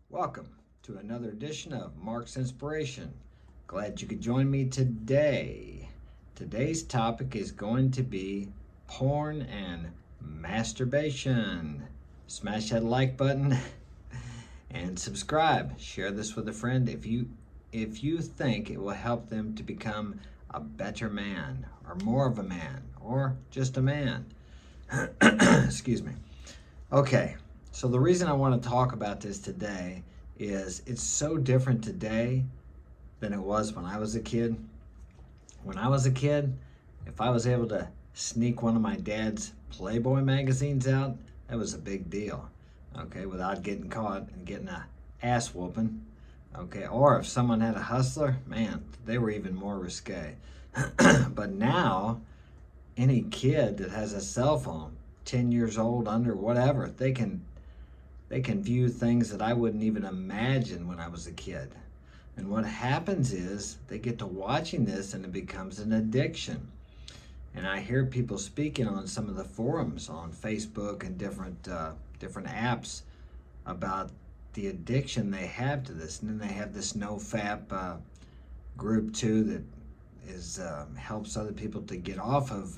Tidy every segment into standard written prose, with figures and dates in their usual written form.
Welcome to another edition of Mark's Inspiration. Glad you could join me today. Today's topic is going to be porn and masturbation. Smash that like button and subscribe. Share this with a friend if you think it will help them to become a better man or more of a man or just a man. Excuse me. Okay, so the reason I want to talk about this today is it's so different today than it was when I was a kid. When I was a kid, if I was able to sneak one of my dad's Playboy magazines out, that was a big deal, okay, without getting caught and getting a ass whooping, okay, or if someone had a Hustler, man, they were even more risque. But now, any kid that has a cell phone, 10 years old, under, whatever, they can view things that I wouldn't even imagine when I was a kid. And what happens is they get to watching this and it becomes an addiction. And I hear people speaking on some of the forums on Facebook and different apps about the addiction they have to this. And then they have this NoFap group too that is helps other people to get off of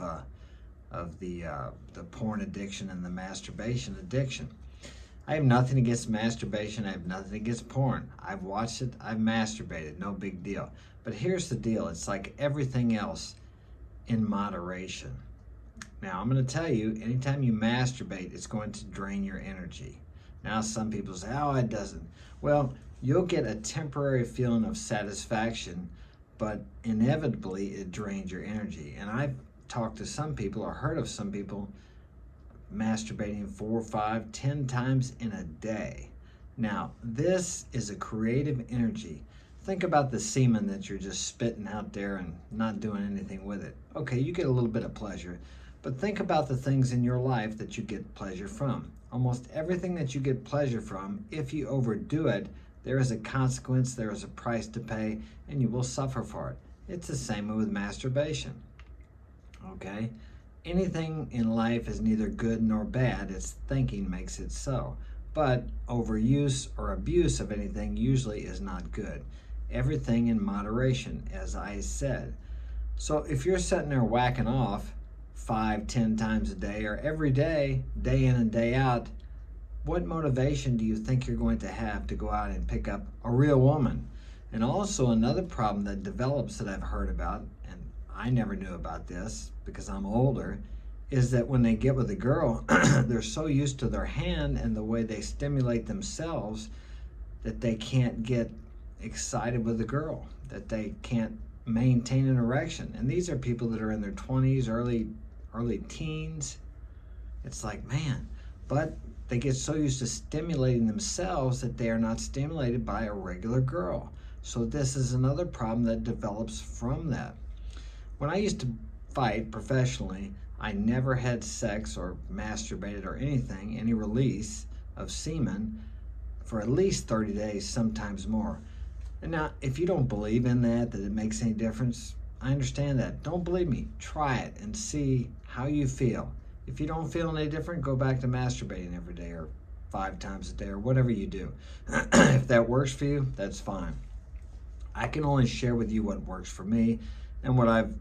the porn addiction and the masturbation addiction. I have nothing against masturbation. I have nothing against porn. I've watched it. I've masturbated. No big deal. But here's the deal. It's like everything else in moderation. Now, I'm going to tell you, anytime you masturbate, it's going to drain your energy. Now, some people say, oh, it doesn't. Well, you'll get a temporary feeling of satisfaction, but inevitably it drains your energy. And I've talked to some people or heard of some people masturbating 4, 5, 10 times in a day. Now, this is a creative energy. Think about the semen that you're just spitting out there and not doing anything with it. Okay, you get a little bit of pleasure, but think about the things in your life that you get pleasure from. Almost everything that you get pleasure from, if you overdo it, there is a consequence, there is a price to pay, and you will suffer for it. It's the same with masturbation. Okay? Anything in life is neither good nor bad. Its thinking makes it so. But overuse or abuse of anything usually is not good. Everything in moderation, as I said. So if you're sitting there whacking off 5, 10 times a day or every day, day in and day out, what motivation do you think you're going to have to go out and pick up a real woman? And also another problem that develops that I've heard about, and I never knew about this because I'm older, is that when they get with a girl, they're so used to their hand and the way they stimulate themselves that they can't get excited with the girl, that they can't maintain an erection. And these are people that are in their 20s, early teens. It's like, man, but they get so used to stimulating themselves that they are not stimulated by a regular girl. So this is another problem that develops from that. When I used to fight professionally, I never had sex or masturbated or anything, any release of semen for at least 30 days, sometimes more. And now, if you don't believe in that it makes any difference, I understand that. Don't believe me. Try it and see how you feel. If you don't feel any different, go back to masturbating every day or 5 times a day or whatever you do. If that works for you, that's fine. I can only share with you what works for me and what I've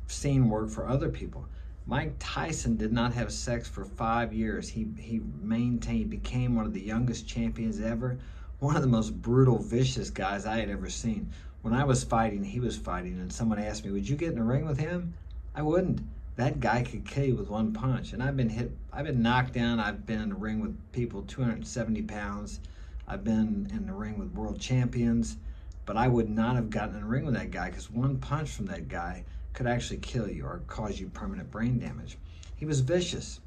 seen work for other people. Mike Tyson did not have sex for 5 years. He became one of the youngest champions ever, one of the most brutal, vicious guys I had ever seen. When I was fighting, he was fighting, and someone asked me, would you get in a ring with him? I wouldn't. That guy could kill you with one punch. And I've been knocked down. I've been in the ring with people 270 pounds. I've been in the ring with world champions, but I would not have gotten in a ring with that guy because one punch from that guy could actually kill you or cause you permanent brain damage. He was vicious.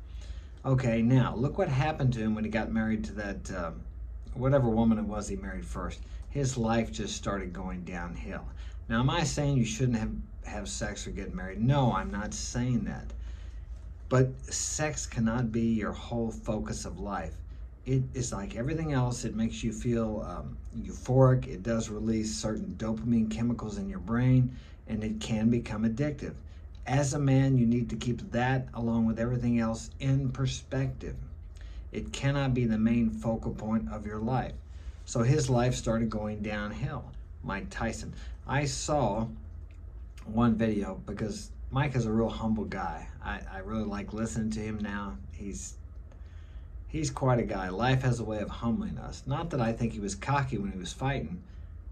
Okay, now look what happened to him when he got married to that whatever woman it was he married first. His life just started going downhill. Now, am I saying you shouldn't have sex or get married? No, I'm not saying that. But sex cannot be your whole focus of life. It is like everything else. It makes you feel euphoric. It does release certain dopamine chemicals in your brain, and it can become addictive. As a man, you need to keep that along with everything else in perspective. It cannot be the main focal point of your life. So his life started going downhill. Mike Tyson. I saw one video because Mike is a real humble guy. I really like listening to him now. He's quite a guy. Life has a way of humbling us. Not that I think he was cocky when he was fighting.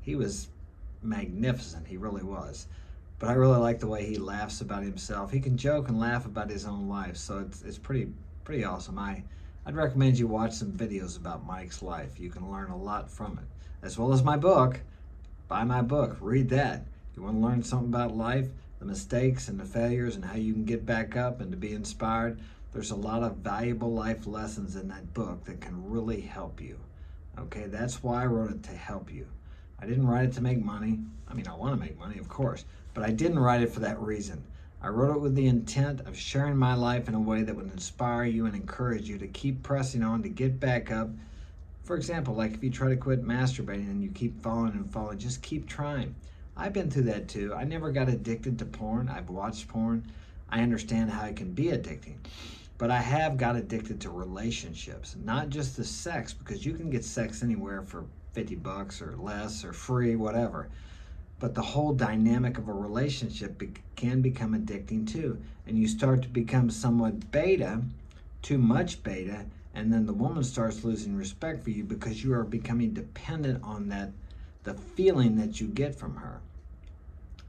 He was magnificent. He really was. But I really like the way he laughs about himself. He can joke and laugh about his own life, so it's pretty awesome. I'd recommend you watch some videos about Mike's life. You can learn a lot from it, as well as my book. Buy my book. Read that. You want to learn something about life, the mistakes and the failures, and how you can get back up and to be inspired. There's a lot of valuable life lessons in that book that can really help you. Okay, that's why I wrote it, to help you. I didn't write it to make money. I mean, I want to make money, of course, but I didn't write it for that reason. I wrote it with the intent of sharing my life in a way that would inspire you and encourage you to keep pressing on, to get back up. For example, like if you try to quit masturbating and you keep falling and falling, just keep trying. I've been through that too. I never got addicted to porn. I've watched porn. I understand how it can be addicting. But I have got addicted to relationships, not just the sex, because you can get sex anywhere for $50 or less or free, whatever. But the whole dynamic of a relationship can become addicting too. And you start to become somewhat beta, too much beta, and then the woman starts losing respect for you because you are becoming dependent on the feeling that you get from her.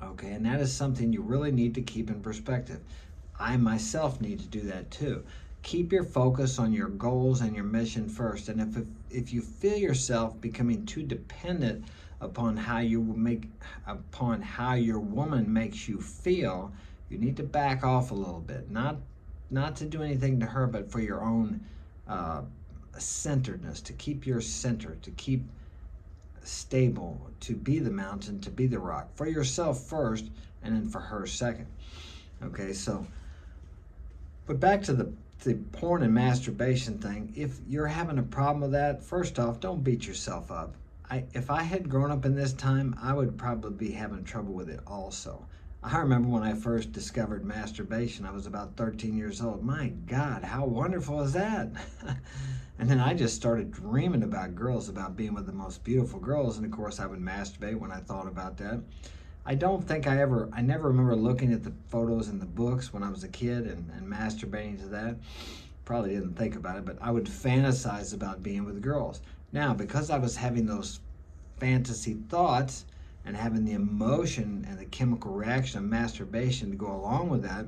Okay, and that is something you really need to keep in perspective. I myself need to do that too. Keep your focus on your goals and your mission first. And if you feel yourself becoming too dependent upon how your woman makes you feel, you need to back off a little bit. Not to do anything to her, but for your own centeredness, to keep your center, to keep stable, to be the mountain, to be the rock. For yourself first, and then for her second. Okay, so, but back to the porn and masturbation thing. If you're having a problem with that, first off, don't beat yourself up. If I had grown up in this time, I would probably be having trouble with it also. I remember when I first discovered masturbation, I was about 13 years old. My God, how wonderful is that? And then I just started dreaming about girls, about being with the most beautiful girls. And of course, I would masturbate when I thought about that. I never remember looking at the photos in the books when I was a kid and masturbating to that. Probably didn't think about it, but I would fantasize about being with girls. Now, because I was having those fantasy thoughts and having the emotion and the chemical reaction of masturbation to go along with that,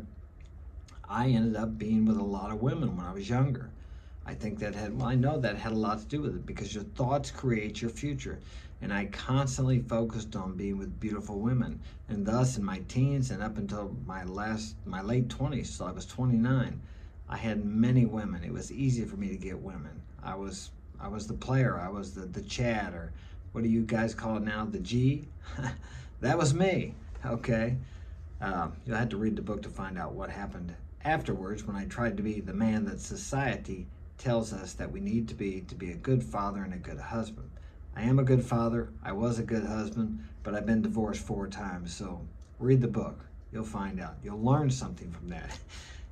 I ended up being with a lot of women when I was younger. I know that had a lot to do with it, because your thoughts create your future. And I constantly focused on being with beautiful women. And thus, in my teens and up until my late 20s, so I was 29, I had many women. It was easy for me to get women. I was the player. I was the Chad, or what do you guys call it now? The G? That was me, okay? You'll have to read the book to find out what happened afterwards when I tried to be the man that society tells us that we need to be a good father and a good husband. I am a good father. I was a good husband, but I've been divorced 4 times. So read the book. You'll find out. You'll learn something from that.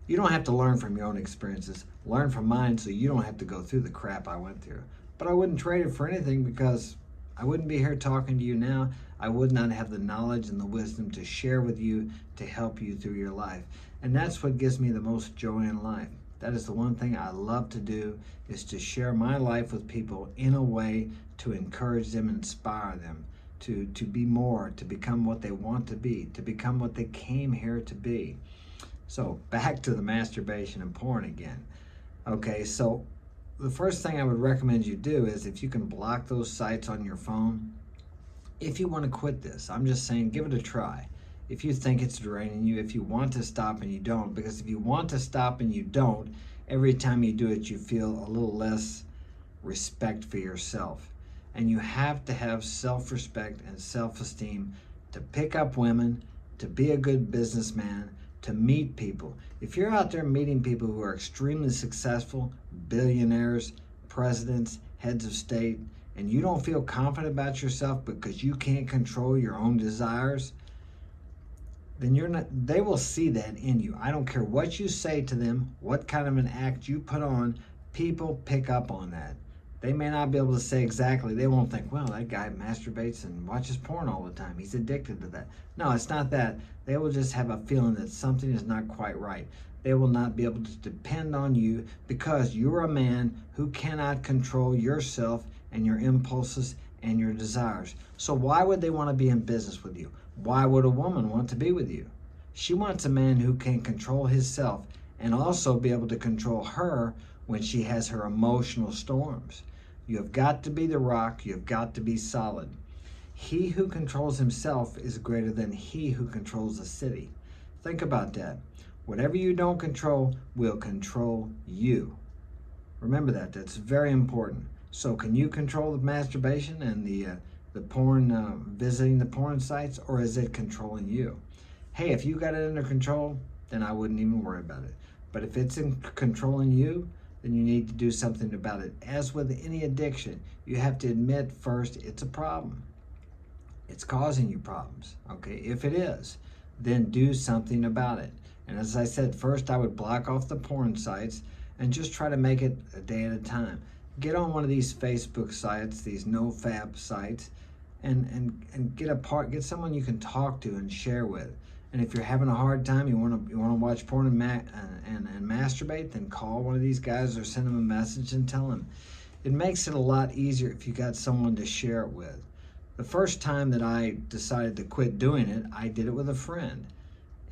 You don't have to learn from your own experiences. Learn from mine so you don't have to go through the crap I went through. But I wouldn't trade it for anything, because I wouldn't be here talking to you now. I would not have the knowledge and the wisdom to share with you to help you through your life. And that's what gives me the most joy in life. That is the one thing I love to do, is to share my life with people in a way to encourage them, inspire them to be more, to become what they want to be, to become what they came here to be. So back to the masturbation and porn again. Okay, so the first thing I would recommend you do is, if you can block those sites on your phone, if you want to quit this, I'm just saying, give it a try. If you think it's draining you, if you want to stop and you don't, because if you want to stop and you don't, every time you do it, you feel a little less respect for yourself. And you have to have self-respect and self-esteem to pick up women, to be a good businessman, to meet people. If you're out there meeting people who are extremely successful, billionaires, presidents, heads of state, and you don't feel confident about yourself because you can't control your own desires, then they will see that in you. I don't care what you say to them, what kind of an act you put on, people pick up on that. They may not be able to say exactly. They won't think, well, that guy masturbates and watches porn all the time. He's addicted to that. No, it's not that. They will just have a feeling that something is not quite right. They will not be able to depend on you because you're a man who cannot control yourself and your impulses and your desires. So why would they want to be in business with you? Why would a woman want to be with you? She wants a man who can control himself and also be able to control her when she has her emotional storms. You have got to be the rock. You have got to be solid. He who controls himself is greater than he who controls the city. Think about that. Whatever you don't control will control you. Remember that. That's very important. So can you control the masturbation and the porn, visiting the porn sites, or is it controlling you? Hey, if you got it under control, then I wouldn't even worry about it. But if it's in controlling you, then you need to do something about it. As with any addiction, you have to admit first it's a problem. It's causing you problems, okay? If it is, then do something about it. And as I said, first I would block off the porn sites and just try to make it a day at a time. Get on one of these Facebook sites, these no-fap sites, and get someone you can talk to and share with. And if you're having a hard time, you want to watch porn and masturbate, then call one of these guys or send them a message and tell them. It makes it a lot easier if you got someone to share it with. The first time that I decided to quit doing it, I did it with a friend.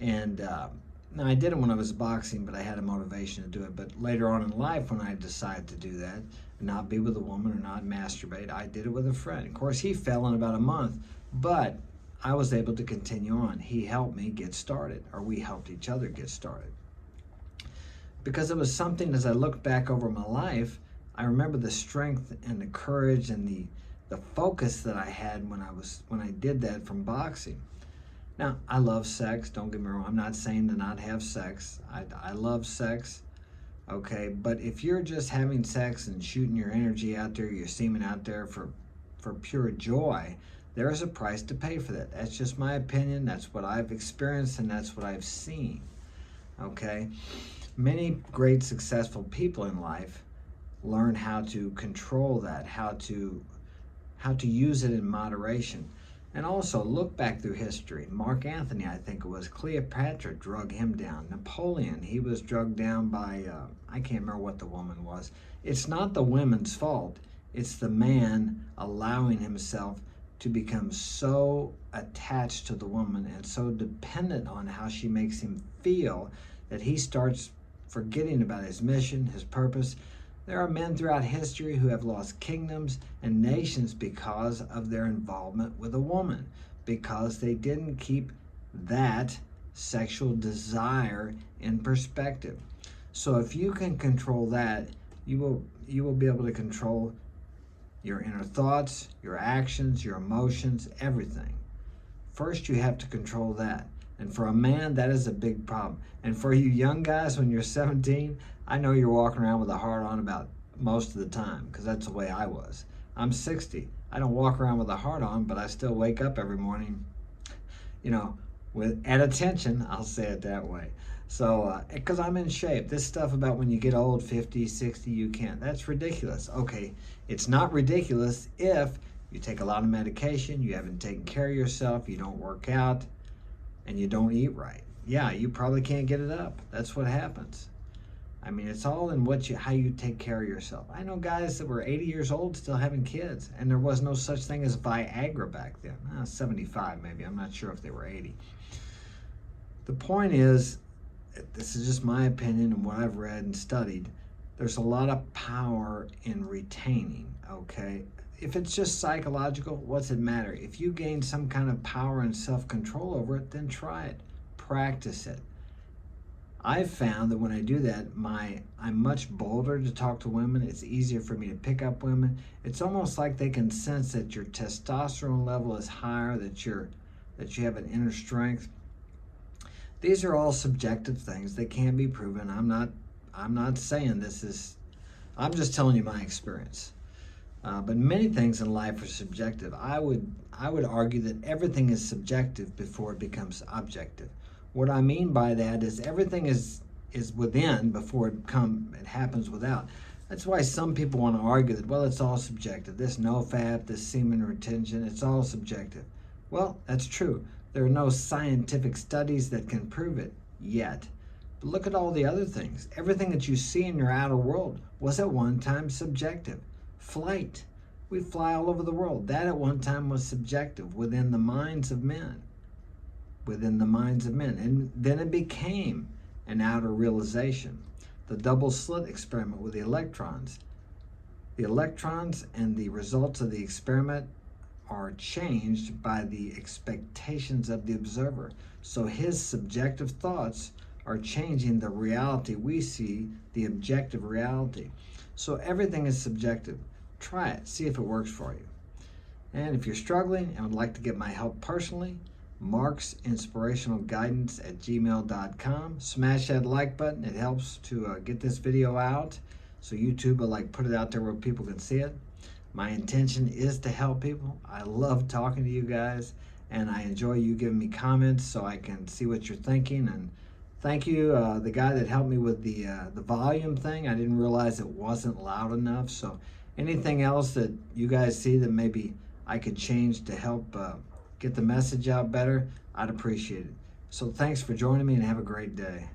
And now I did it when I was boxing, but I had a motivation to do it. But later on in life, when I decided to do that, not be with a woman or not masturbate, I did it with a friend. Of course, he fell in about a month, but I was able to continue on. He helped me get started, or we helped each other get started. Because it was something, as I look back over my life, I remember the strength and the courage and the focus that I had when I did that from boxing. Now, I love sex, don't get me wrong. I'm not saying to not have sex. I love sex, okay? But if you're just having sex and shooting your energy out there, your semen out there for pure joy, there is a price to pay for that. That's just my opinion. That's what I've experienced, and that's what I've seen, okay? Many great successful people in life learn how to control that, how to use it in moderation. And also look back through history. Mark Antony, I think it was, Cleopatra drug him down. Napoleon, he was drugged down by, I can't remember what the woman was. It's not the women's fault. It's the man allowing himself to become so attached to the woman and so dependent on how she makes him feel that he starts forgetting about his mission, his purpose. There are men throughout history who have lost kingdoms and nations because of their involvement with a woman, because they didn't keep that sexual desire in perspective. So if you can control that, you will be able to control your inner thoughts, your actions, your emotions, everything. First, you have to control that. And for a man, that is a big problem. And for you young guys, when you're 17, I know you're walking around with a heart on about most of the time, because that's the way I was. I'm 60. I don't walk around with a heart on, but I still wake up every morning, at attention, I'll say it that way. So, because I'm in shape. This stuff about when you get old, 50, 60, you can't. That's ridiculous. Okay, it's not ridiculous if you take a lot of medication, you haven't taken care of yourself, you don't work out, and you don't eat right. Yeah, you probably can't get it up. That's what happens. I mean, it's all in how you take care of yourself. I know guys that were 80 years old still having kids, and there was no such thing as Viagra back then. 75 maybe. I'm not sure if they were 80. The point is, this is just my opinion and what I've read and studied, there's a lot of power in retaining, okay? If it's just psychological, what's it matter? If you gain some kind of power and self-control over it, then try it. Practice it. I've found that when I do that, I'm much bolder to talk to women. It's easier for me to pick up women. It's almost like they can sense that your testosterone level is higher, that you have an inner strength. These are all subjective things. They can't be proven. I'm not saying this is, I'm just telling you my experience. But many things in life are subjective. I would argue that everything is subjective before it becomes objective. What I mean by that is everything is within before it happens without. That's why some people want to argue that, well, it's all subjective. This NoFap, this semen retention, it's all subjective. Well, that's true. There are no scientific studies that can prove it yet. But look at all the other things. Everything that you see in your outer world was at one time subjective. Flight. We fly all over the world. That at one time was subjective within the minds of men. Within the minds of men. And then it became an outer realization. The double slit experiment with the electrons. The electrons and the results of the experiment are changed by the expectations of the observer. So his subjective thoughts are changing the reality we see, the objective reality. So everything is subjective. Try it, see if it works for you. And if you're struggling and would like to get my help personally, marksinspirationalguidance@gmail.com. Smash that like button. It helps to get this video out, so YouTube will put it out there where people can see it. My intention is to help people. I love talking to you guys, and I enjoy you giving me comments so I can see what you're thinking. And thank you, the guy that helped me with the volume thing. I didn't realize it wasn't loud enough. So anything else that you guys see that maybe I could change to help get the message out better, I'd appreciate it. So thanks for joining me, and have a great day.